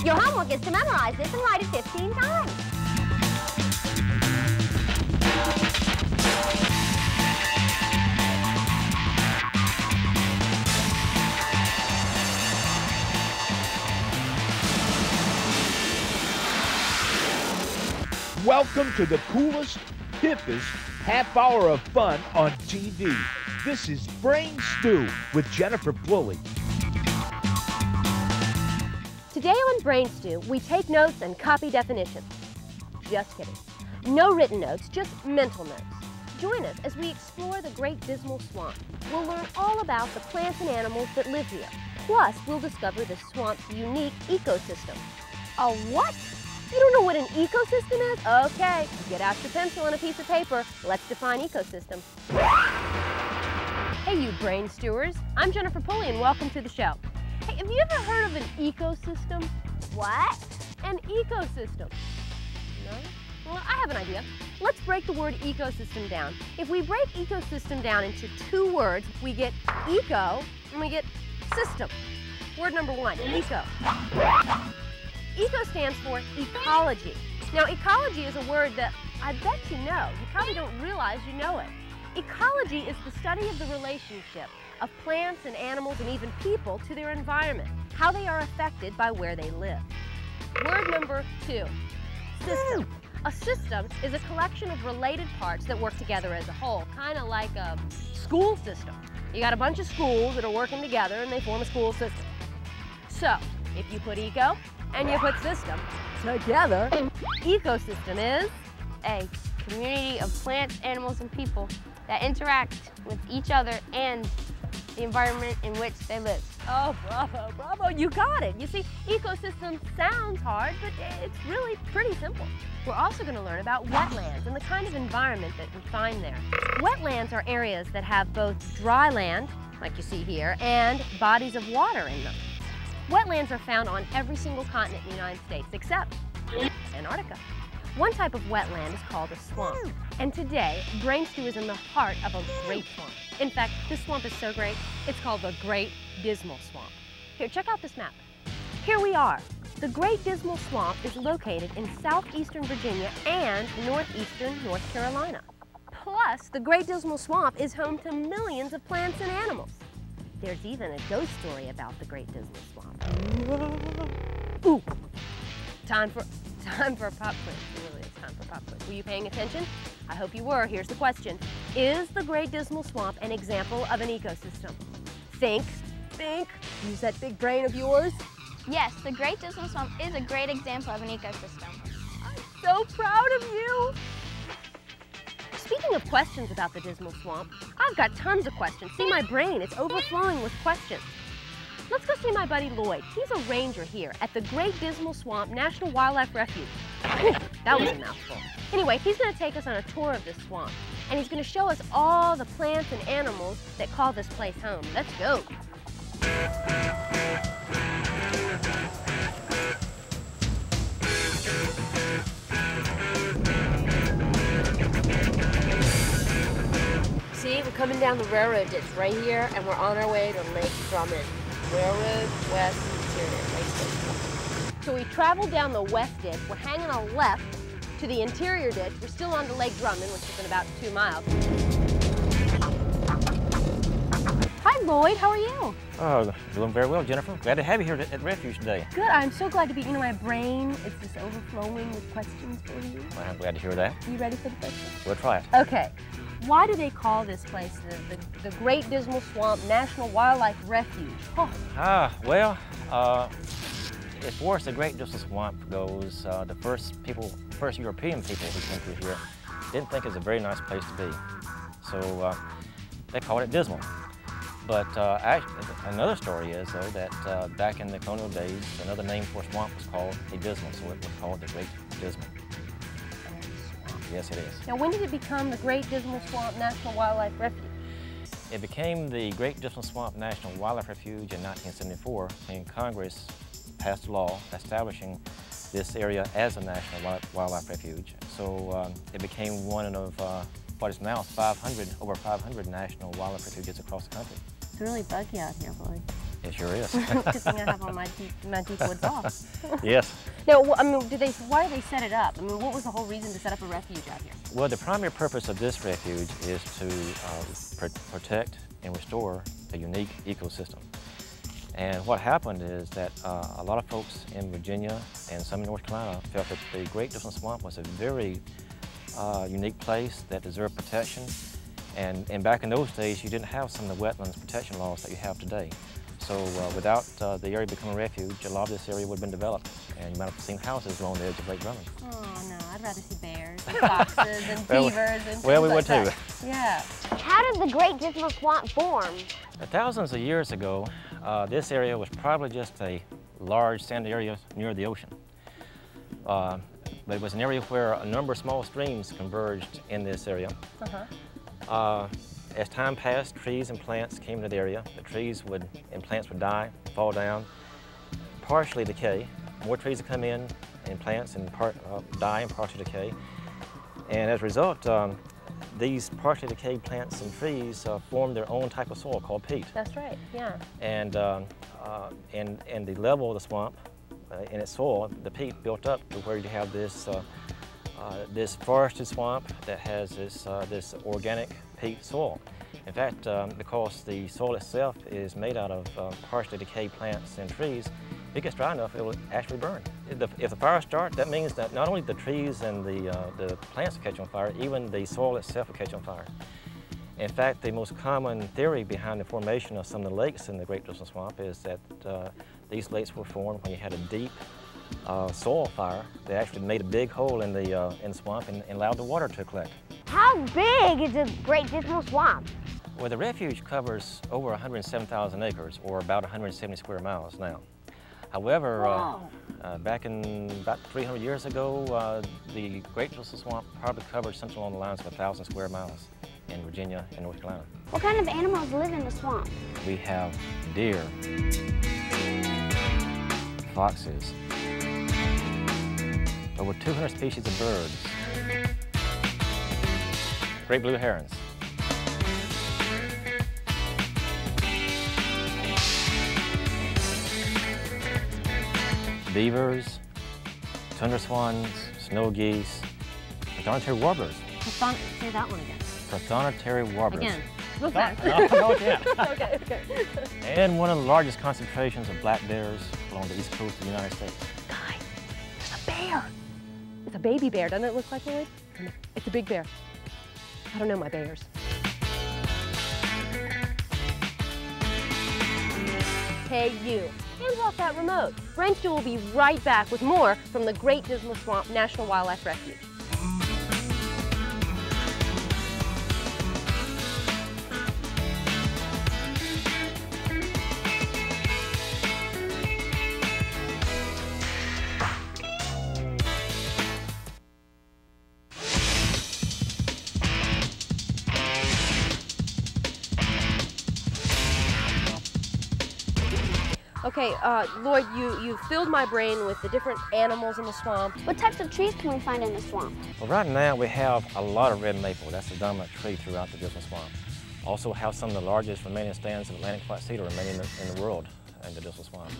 Your homework is to memorize this and write it 15 times. Welcome to the coolest, hippest half hour of fun on TV. This is Brain Stew with Jennifer Pulley. Today on Brain Stew, we take notes and copy definitions. Just kidding. No written notes, just mental notes. Join us as we explore the Great Dismal Swamp. We'll learn all about the plants and animals that live here. Plus, we'll discover the swamp's unique ecosystem. A what? You don't know what an ecosystem is? Okay, get out your pencil and a piece of paper. Let's define ecosystem. Hey, you brain stewers. I'm Jennifer Pulley, and welcome to the show. Hey, have you ever heard of an ecosystem? What? An ecosystem. No? Well, I have an idea. Let's break the word ecosystem down. If we break ecosystem down into two words, we get eco and we get system. Word number one, eco. Eco stands for ecology. Now, ecology is a word that I bet you know. You probably don't realize you know it. Ecology is the study of the relationship of plants and animals and even people to their environment, how they are affected by where they live. Word number two, system. A system is a collection of related parts that work together as a whole, kind of like a school system. You got a bunch of schools that are working together and they form a school system. So, if you put eco and you put system together, ecosystem is a community of plants, animals, and people that interact with each other and the environment in which they live. Oh, bravo, bravo, you got it. You see, ecosystem sounds hard, but it's really pretty simple. We're also going to learn about wetlands and the kind of environment that we find there. Wetlands are areas that have both dry land, like you see here, and bodies of water in them. Wetlands are found on every single continent in the United States, except Antarctica. One type of wetland is called a swamp. And today, Brain Stew is in the heart of a great swamp. In fact, this swamp is so great, it's called the Great Dismal Swamp. Here, check out this map. Here we are. The Great Dismal Swamp is located in southeastern Virginia and northeastern North Carolina. Plus, the Great Dismal Swamp is home to millions of plants and animals. There's even a ghost story about the Great Dismal Swamp. Ooh, time for a pop quiz. It really is time for a pop quiz. Were you paying attention? I hope you were. Here's the question. Is the Great Dismal Swamp an example of an ecosystem? Think. Use that big brain of yours. Yes, the Great Dismal Swamp is a great example of an ecosystem. I'm so proud of you. Speaking of questions about the Dismal Swamp, I've got tons of questions. See, my brain is overflowing with questions. Let's go see my buddy Lloyd. He's a ranger here at the Great Dismal Swamp National Wildlife Refuge. That was a mouthful. Anyway, he's going to take us on a tour of this swamp, and he's going to show us all the plants and animals that call this place home. Let's go. See, we're coming down the railroad ditch right here, and we're on our way to Lake Drummond. Railroad West Interior, Lake Station. So we traveled down the west ditch. We're hanging a left to the interior ditch. We're still on to Lake Drummond, which is in about 2 miles. Hi, Lloyd. How are you? Oh, doing very well, Jennifer. Glad to have you here at Refuge today. Good. I'm so glad to be. You know, my brain is just overflowing with questions for you. Well, I'm glad to hear that. You ready for the question? We'll try it. Okay. Why do they call this place the Great Dismal Swamp National Wildlife Refuge? Oh. Well, as far as the Great Dismal Swamp goes, the first European people who came through here didn't think it was a very nice place to be. So they called it Dismal. But actually, another story is, though, that back in the colonial days, another name for a swamp was called a dismal, so it was called the Great Dismal. Yes, it is. Now, when did it become the Great Dismal Swamp National Wildlife Refuge? It became the Great Dismal Swamp National Wildlife Refuge in 1974, and Congress passed a law establishing this area as a National Wildlife Refuge. So it became one of what is now over 500 national wildlife refuges across the country. It's really buggy out here, Lloyd. It sure is. Good thing I have on my deep wood box. Yes. Now, I mean, why did they set it up? I mean, what was the whole reason to set up a refuge out here? Well, the primary purpose of this refuge is to protect and restore a unique ecosystem. And what happened is that a lot of folks in Virginia and some in North Carolina felt that the Great Dismal Swamp was a very unique place that deserved protection. And back in those days, you didn't have some of the wetlands protection laws that you have today. So without the area becoming a refuge, a lot of this area would have been developed, and you might have seen houses along the edge of Lake Drummond. Oh no, I'd rather see bears and foxes and beavers and things well, we like would too. that. Yeah. How did the Great Dismal Swamp form? Thousands of years ago, this area was probably just a large sandy area near the ocean. But it was an area where a number of small streams converged in this area. As time passed, trees and plants came into the area. The trees and plants would die, fall down, partially decay. More trees would come in and plants and die and partially decay. And as a result, these partially decayed plants and trees formed their own type of soil called peat. That's right, yeah. And the level of the swamp in its soil, the peat built up to where you have this this forested swamp that has this organic peat soil. In fact, because the soil itself is made out of partially decayed plants and trees, if it gets dry enough, it will actually burn. If the fire starts, that means that not only the trees and the plants will catch on fire, even the soil itself will catch on fire. In fact, the most common theory behind the formation of some of the lakes in the Great Dismal Swamp is that these lakes were formed when you had a deep soil fire. They actually made a big hole in the swamp and allowed the water to collect. How big is the Great Dismal Swamp? Well, the refuge covers over 107,000 acres, or about 170 square miles now. However, back in about 300 years ago, the Great Dismal Swamp probably covered something along the lines of 1,000 square miles in Virginia and North Carolina. What kind of animals live in the swamp? We have deer, foxes, over 200 species of birds, great blue herons, beavers, tundra swans, snow geese, prothonotary warblers. Say that one again. Prothonotary warblers. Again, real fast. No, again. Okay. And one of the largest concentrations of black bears along the east coast of the United States. Guys, there's a bear. It's a baby bear, doesn't it look like, Lloyd? It's a big bear. I don't know my bears. Hey, you. Hands off that remote. Brain Stew will be right back with more from the Great Dismal Swamp National Wildlife Refuge. Okay, Lloyd, you filled my brain with the different animals in the swamp. What types of trees can we find in the swamp? Well, right now we have a lot of red maple. That's the dominant tree throughout the Dismal Swamp. Also have some of the largest remaining stands of Atlantic white cedar remaining in the world in the Dismal Swamp.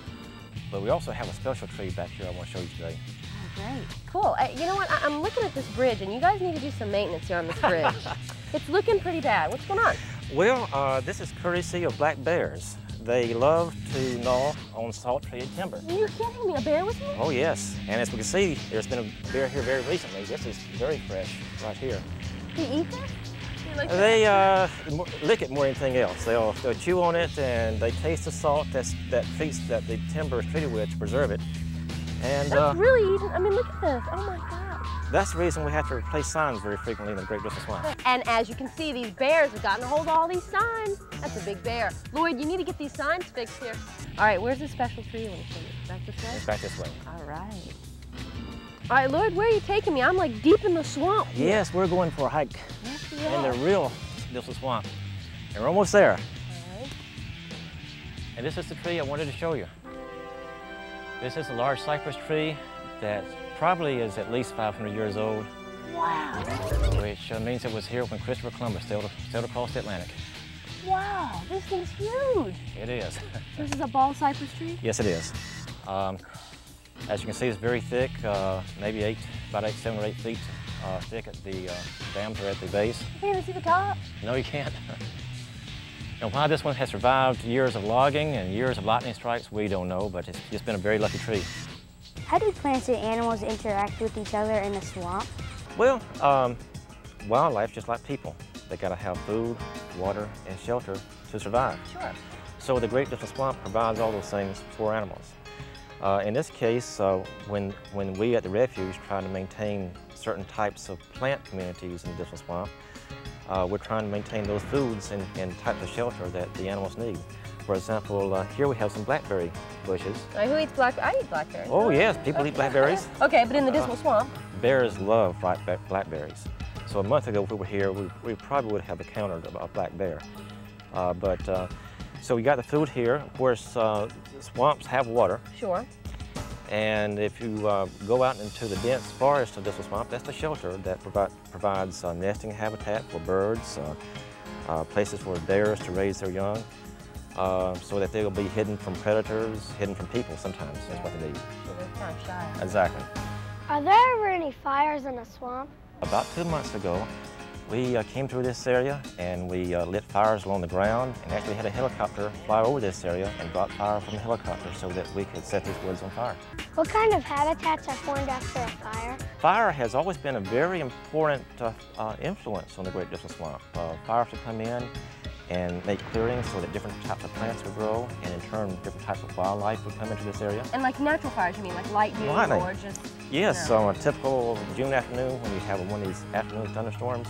But we also have a special tree back here I want to show you today. Oh, great. Cool. You know what? I'm looking at this bridge, and you guys need to do some maintenance here on this bridge. It's looking pretty bad. What's going on? Well, this is courtesy of black bears. They love to gnaw on salt-treated timber. Are you kidding me? A bear was here? Oh, yes. And as we can see, there's been a bear here very recently. This is very fresh right here. Do you eat this? They lick it more than anything else. They'll chew on it and they taste the salt that the timber is treated with to preserve it. And that's really eating. I mean, look at this. Oh my God. That's the reason we have to replace signs very frequently in the Great Dismal Swamp. And as you can see, these bears have gotten a hold of all these signs. That's a big bear. Lloyd, you need to get these signs fixed here. All right, where's the special tree you want to show me? Back this way? It's back this way. All right. All right, Lloyd, where are you taking me? I'm like deep in the swamp here. Yes, we're going for a hike Yes, we in are. the real Dismal Swamp. And we're almost there. All right. And this is the tree I wanted to show you. This is a large cypress tree that probably is at least 500 years old. Wow. Which means it was here when Christopher Columbus sailed across the Atlantic. Wow, this thing's huge. It is. This is a ball cypress tree? Yes, it is. As you can see, it's very thick, maybe about 7 or 8 feet thick at the diameter at the base. You can't even see the top. No, you can't. And why this one has survived years of logging and years of lightning strikes, we don't know, but it's just been a very lucky tree. How do plants and animals interact with each other in the swamp? Well, wildlife, just like people, they gotta have food, water, and shelter to survive. Sure. So the Great Dismal Swamp provides all those things for animals. In this case, when we at the refuge try to maintain certain types of plant communities in the Dismal Swamp, we're trying to maintain those foods and types of shelter that the animals need. For example, here we have some blackberry bushes. Who eats blackberry? I eat blackberries. Oh yes, people eat blackberries. Okay, but in the Dismal Swamp? Bears love blackberries. So a month ago, if we were here, we probably would have encountered a black bear. So we got the food here. Of course, swamps have water. Sure. And if you go out into the dense forest of Dismal Swamp, that's the shelter that provides nesting habitat for birds, places for bears to raise their young, so that they'll be hidden from predators, hidden from people sometimes. That's what they need. So they're kind of shy. Exactly. Are there ever any fires in the swamp? About 2 months ago, we came through this area and we lit fires along the ground and actually had a helicopter fly over this area and brought fire from the helicopter so that we could set these woods on fire. What kind of habitats are formed after a fire? Fire has always been a very important influence on the Great Dismal Swamp. Fires would come in and make clearings so that different types of plants would grow, and in turn, different types of wildlife would come into this area. And like natural fires, you mean, like lightning or just... Yes, no. on a typical June afternoon when you have one of these afternoon thunderstorms,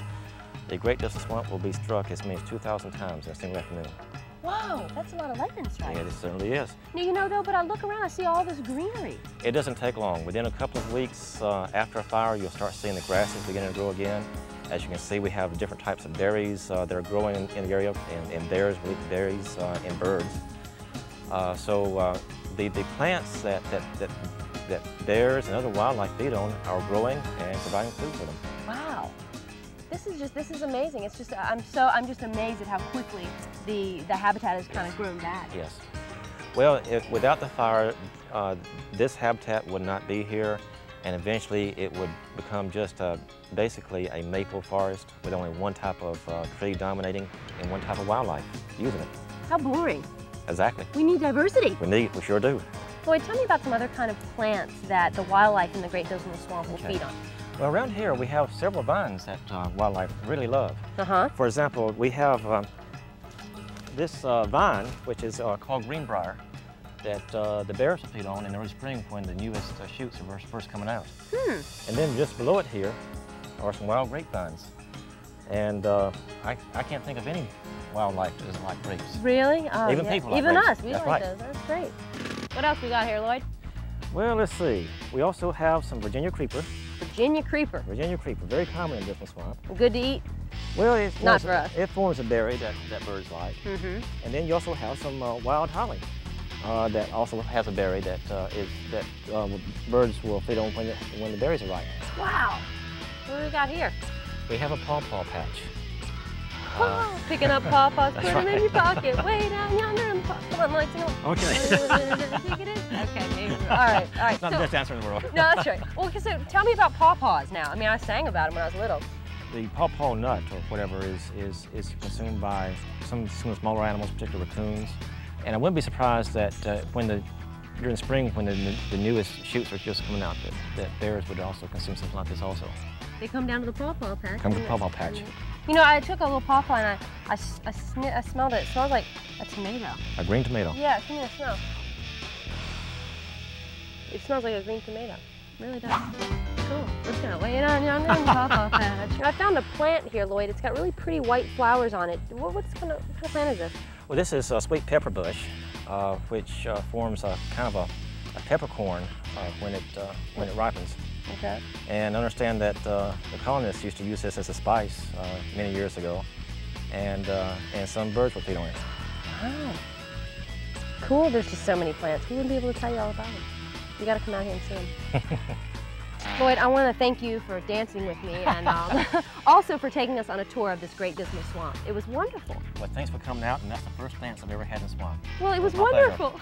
the Great Dismal Swamp will be struck as many as 2,000 times in a single afternoon. Wow, that's a lot of lightning strikes. Yeah, it certainly is. Now, you know, though, but I look around, I see all this greenery. It doesn't take long. Within a couple of weeks after a fire, you'll start seeing the grasses beginning to grow again. As you can see, we have different types of berries that are growing in the area, and bears will eat berries and birds. The plants that bears and other wildlife feed on are growing and providing food for them. Wow. This is amazing. It's just, I'm just amazed at how quickly the habitat has kind of grown back. Yes. Well, without the fire, this habitat would not be here, and eventually it would become just basically a maple forest with only one type of tree dominating and one type of wildlife using it. How boring. Exactly. We need diversity. We sure do. Lloyd, tell me about some other kind of plants that the wildlife in the Great Dismal Swamp will feed on. Well, around here we have several vines that wildlife really love. Uh-huh. For example, we have this vine, which is called greenbrier, that the bears will feed on in early spring when the newest shoots are first coming out. And then just below it here are some wild grapevines. And I can't think of any wildlife that doesn't like grapes. Really? Even people like Even grapes. us, we like those. That's great. What else we got here, Lloyd? Well, let's see. We also have some Virginia creeper. Virginia creeper. Virginia creeper, very common in Dismal Swamp. Good to eat? Well, Not for us. It forms a berry that birds like. And then you also have some wild holly that also has a berry that birds will feed on when the berries are ripe. Wow. What do we got here? We have a pawpaw patch. Picking up pawpaws, put them in your pocket, way down yonder in the pocket. Come on, Lloyd, sing along. Okay. Okay, maybe. All right. It's not the best answer in the world. No, that's right. Well, so tell me about pawpaws now. I mean, I sang about them when I was little. The pawpaw nut, or whatever, is consumed by some smaller animals, particularly raccoons. And I wouldn't be surprised that during spring, when the newest shoots are just coming out, that bears would also consume something like this also. They come down to the pawpaw patch. Come to the pawpaw patch. You know, I took a little pawpaw and I smelled it. It smells like a tomato. A green tomato. Yeah, give me a smell. It smells like a green tomato. It really does. Cool. Let's go. Way down yonder in the pawpaw patch. I found a plant here, Lloyd. It's got really pretty white flowers on it. What kind of plant is this? Well, this is a sweet pepper bush, which forms a kind of a peppercorn when it ripens. Okay. And understand that the colonists used to use this as a spice many years ago, and some birds would feed on it. Wow. Cool. There's just so many plants. We wouldn't be able to tell you all about them. You got to come out here and see them. Floyd, I want to thank you for dancing with me and also for taking us on a tour of this great Dismal Swamp. It was wonderful. Well, thanks for coming out, and that's the first dance I've ever had in the swamp. Well, it was wonderful.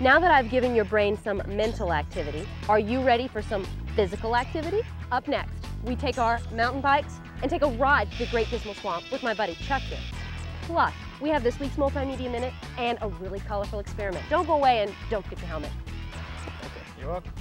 Now that I've given your brain some mental activity, are you ready for some physical activity? Up next, we take our mountain bikes and take a ride to the great Dismal Swamp with my buddy Chuck here. Plus, we have this week's Multimedia Minute and a really colorful experiment. Don't go away and don't forget your helmet. Okay, you're welcome.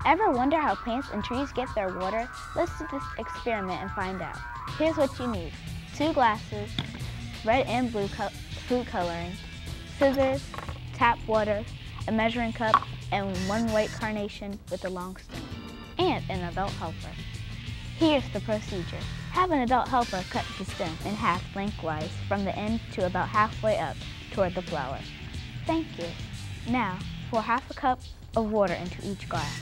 Ever wonder how plants and trees get their water? Let's do this experiment and find out. Here's what you need. 2 glasses, red and blue food coloring, scissors, tap water, a measuring cup, and 1 white carnation with a long stem, and an adult helper. Here's the procedure. Have an adult helper cut the stem in half lengthwise from the end to about halfway up toward the flower. Thank you. Now, pour half a cup of water into each glass.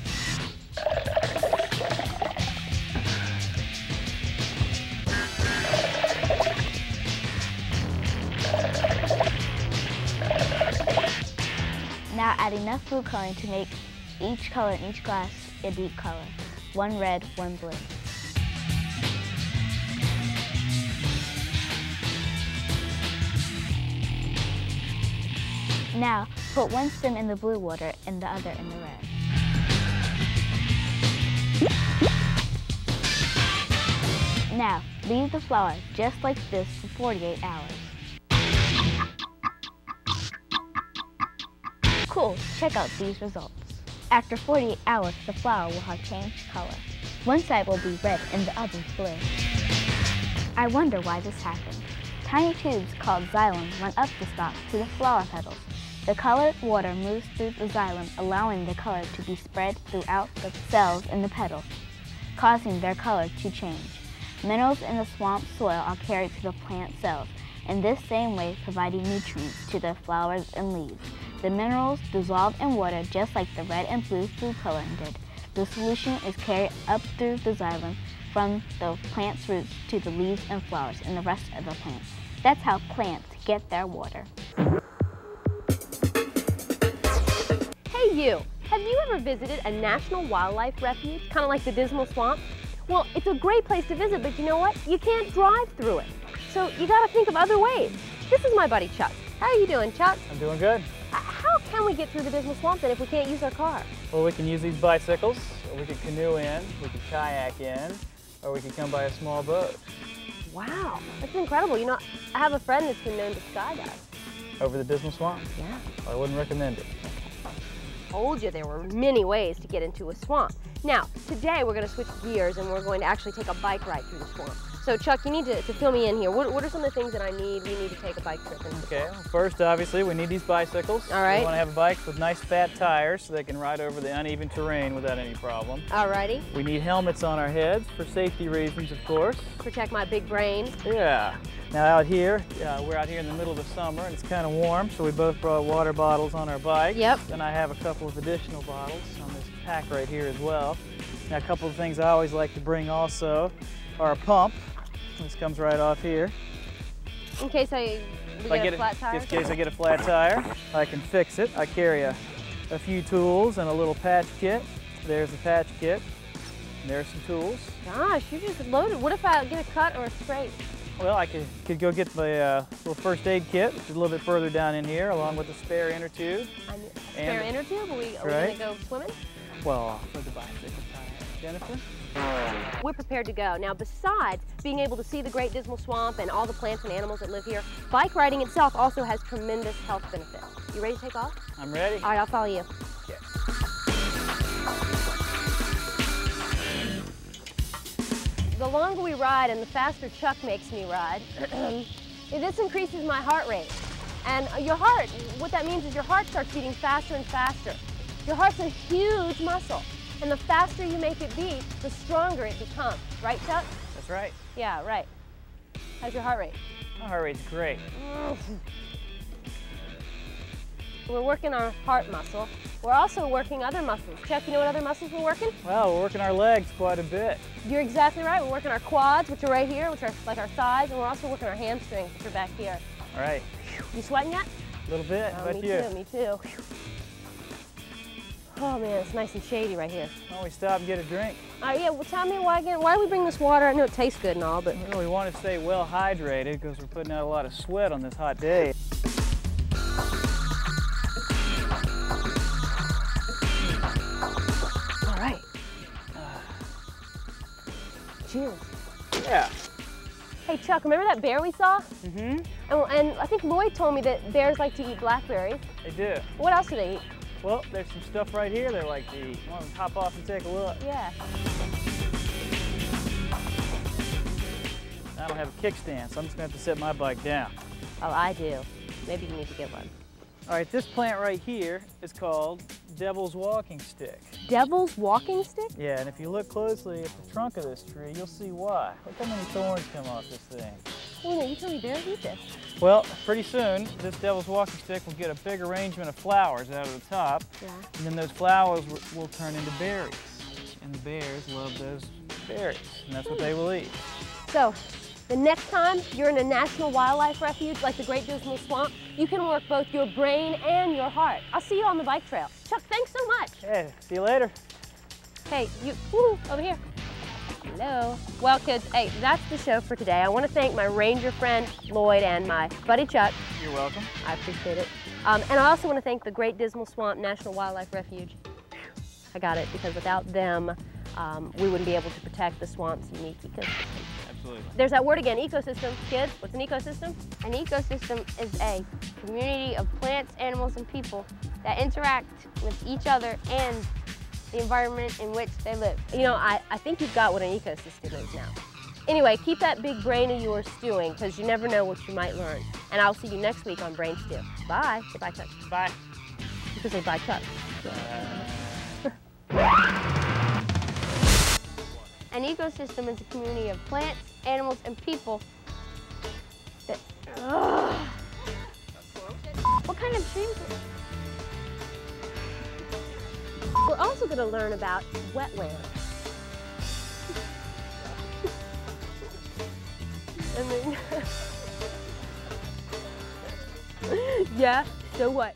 Now add enough food coloring to make each color in each glass a deep color. 1 red, 1 blue. Now put 1 stem in the blue water and the other in the red. Now, leave the flower just like this for 48 hours. Cool, check out these results. After 48 hours, the flower will have changed color. One side will be red and the other blue. I wonder why this happened. Tiny tubes called xylem run up the stalk to the flower petals. The colored water moves through the xylem, allowing the color to be spread throughout the cells in the petal, causing their color to change. Minerals in the swamp soil are carried to the plant cells, in this same way providing nutrients to the flowers and leaves. The minerals dissolve in water just like the red and blue food coloring did. The solution is carried up through the xylem from the plant's roots to the leaves and flowers and the rest of the plant. That's how plants get their water. Hey you, have you ever visited a national wildlife refuge, kind of like the Dismal Swamp? Well, it's a great place to visit, but you know what? You can't drive through it. So you gotta think of other ways. This is my buddy Chuck. How are you doing, Chuck? I'm doing good. How can we get through the Dismal Swamp then if we can't use our car? Well, we can use these bicycles, or we can canoe in, we can kayak in, or we can come by a small boat. Wow, that's incredible. You know, I have a friend that's been known to skydive. Over the Dismal Swamp? Yeah. I wouldn't recommend it. Told you there were many ways to get into a swamp. Now, today we're going to switch gears and we're going to actually take a bike ride through the swamp. So Chuck, you need to fill me in here. What are some of the things that we need to take a bike trip into? Okay, well, first obviously we need these bicycles. All right. We want to have bikes with nice fat tires so they can ride over the uneven terrain without any problem. Alrighty. We need helmets on our heads for safety reasons, of course. Protect my big brain. Yeah. Now out here, we're out here in the middle of the summer and it's kind of warm, so we both brought water bottles on our bikes. Yep. And I have a couple of additional bottles on this pack right here as well. Now a couple of things I always like to bring also are a pump. This comes right off here. In case we get a flat tire? In case I get a flat tire, I can fix it. I carry a few tools and a little patch kit. There's the patch kit. And there's some tools. Gosh, you just loaded. What if I get a cut or a scrape? Well, I could go get my little first aid kit, which is a little bit further down in here, along with a spare inner tube. Spare inner tube? Are we going to go swimming? Well, for the bicycle tire. Jennifer? We're prepared to go. Now, besides being able to see the Great Dismal Swamp and all the plants and animals that live here, bike riding itself also has tremendous health benefits. You ready to take off? I'm ready. All right, I'll follow you. Okay. The longer we ride and the faster Chuck makes me ride, this increases my heart rate. And your heart, what that means is your heart starts beating faster and faster. Your heart's a huge muscle. And the faster you make it beat, the stronger it becomes. Right, Chuck? That's right. Yeah, right. How's your heart rate? My heart rate's great. We're working our heart muscle. We're also working other muscles. Chuck, you know what other muscles we're working? Well, we're working our legs quite a bit. You're exactly right. We're working our quads, which are right here, which are like our thighs, and we're also working our hamstrings, which are back here. All right. You sweating yet? A little bit. How about me you? too, me too. Oh man, it's nice and shady right here. Why don't we stop and get a drink? All right, yeah, well tell me why again, why do we bring this water? I know it tastes good and all, but... Well, we want to stay well hydrated because we're putting out a lot of sweat on this hot day. All right. Cheers. Yeah. Hey Chuck, remember that bear we saw? Mm-hmm. And I think Lloyd told me that bears like to eat blackberries. They do. What else do they eat? Well, there's some stuff right here they like to eat. Want to hop off and take a look? Yeah. I don't have a kickstand, so I'm just going to have to set my bike down. Oh, I do. Maybe you need to get one. All right, this plant right here is called Devil's Walking Stick. Devil's walking stick? Yeah, and if you look closely at the trunk of this tree, you'll see why. Look how many thorns come off this thing. Oh, no, you tell me bears eat this. Well, pretty soon, this Devil's Walking Stick will get a big arrangement of flowers out of the top, Yeah. and then those flowers will turn into berries. And the bears love those berries, and that's what they will eat. So, the next time you're in a national wildlife refuge like the Great Dismal Swamp, you can work both your brain and your heart. I'll see you on the bike trail. Chuck, thanks so much. Hey, see you later. Hey, you, over here. Hello. Well, kids, hey, that's the show for today. I want to thank my ranger friend, Lloyd, and my buddy, Chuck. You're welcome. I appreciate it. And I also want to thank the Great Dismal Swamp National Wildlife Refuge. I got it, because without them, we wouldn't be able to protect the swamp's unique ecosystem. Absolutely. There's that word again, ecosystem. Kids, what's an ecosystem? An ecosystem is a community of plants, animals, and people that interact with each other and the environment in which they live. You know, I think you've got what an ecosystem is now. Anyway, keep that big brain of yours stewing, because you never know what you might learn. And I'll see you next week on Brain Stew. Bye. Goodbye, Chuck. Bye. You can say bye, Chuck. An ecosystem is a community of plants, animals, and people that... What kind of tree is it? We're also going to learn about wetlands. And then... Yeah, so what?